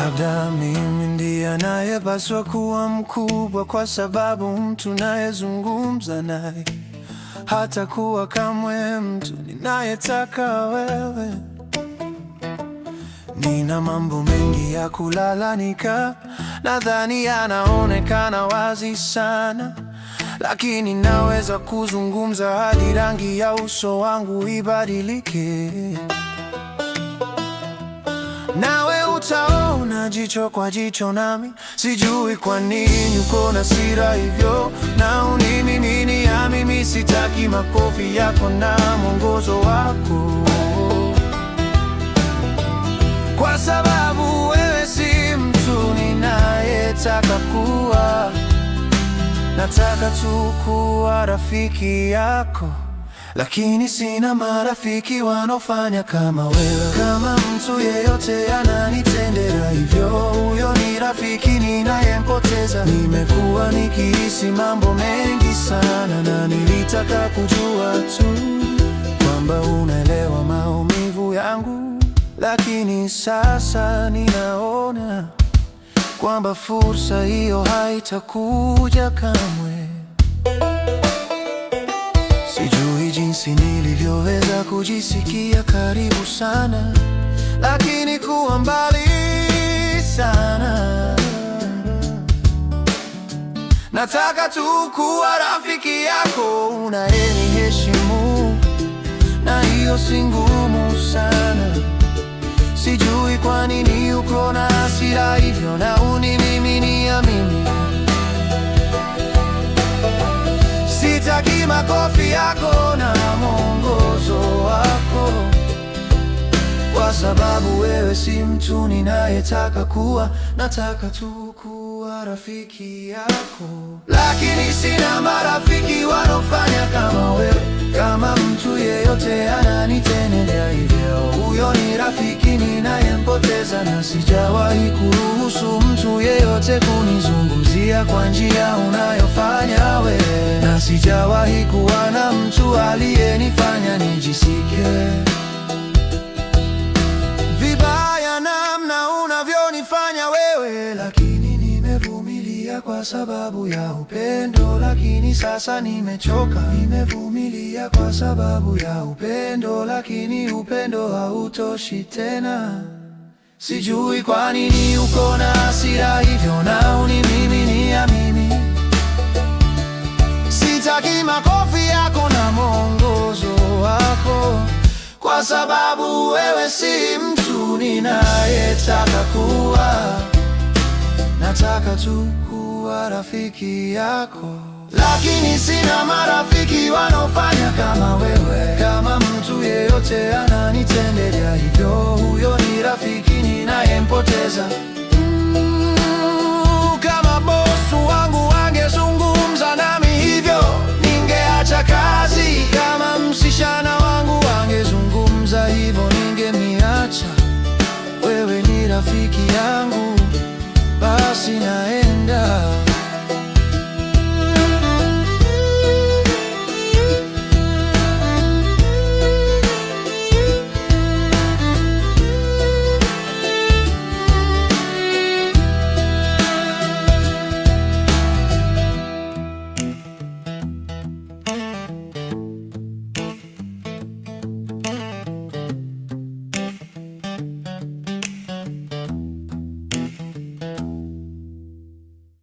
Labda mimi ndiye anayepaswa kuwa mkubwa, kwa sababu mtu nayezungumza naye hata kuwa kamwe mtu ninayetaka wewe. Nina mambo mengi ya kulalanika, nadhani yanaonekana wazi sana, lakini naweza kuzungumza hadi rangi ya uso wangu ibadilike. Nawe utaona jicho kwa jicho nami, sijui kwa nini uko na sira hivyo na unimiminia mimi. Sitaki makofi yako na mwongozo wako, kwa sababu wewe si mtu ninayetaka kuwa. Nataka tu kuwa rafiki yako, lakini sina marafiki wanaofanya kama wewe. Kama mtu yeyote ananitendea hivyo, huyo ni rafiki ninayempoteza. Nimekuwa nikihisi mambo mengi sana, na nilitaka kujua tu kwamba unaelewa maumivu yangu, lakini sasa ninaona kwamba fursa hiyo haitakuja kamwe. Sijui jinsi nilivyoweza kujisikia karibu sana, lakini kuwa mbali sana. Nataka tu kuwa rafiki yako unayeniheshimu, na hiyo si ngumu sana. Sijui kwa nini uko na hasira hivyo na unimiminia mimi. Sitaki makofi yako na mwongozo wako, kwa sababu wewe si mtu ninayetaka kuwa. Nataka tu kuwa rafiki yako, lakini sina marafiki wanaofanya kama wewe. Kama mtu yeyote ananitendea hivyo, huyo ni rafiki ninayempoteza. Na sijawahi kuruhusu mtu yeyote kunizungumzia kwa njia unayofanya wewe, na sijawahi kuwa na mtu aliyenifanya nijisikie vibaya namna unavyonifanya wewe. Lakini nimevumilia kwa sababu ya upendo, lakini sasa nimechoka. Nimevumilia kwa sababu ya upendo, lakini upendo hautoshi tena. Sijui kwa nini uko na hasira hivyo na unimiminia mimi. Sitaki makofi yako na mwongozo wako, kwa sababu wewe si mtu ninayetaka kuwa. Nataka tu kuwa rafiki yako, lakini sina marafiki wanaofanya kama wewe. Kama mtu yeyote ananitendea hivyo, huyo ni rafiki ninayempoteza. Kama bosu wangu angezungumza nami hivyo, ningeacha kazi. Kama msichana wangu angezungumza hivyo, ningemiacha. Wewe ni rafiki yangu, basi nae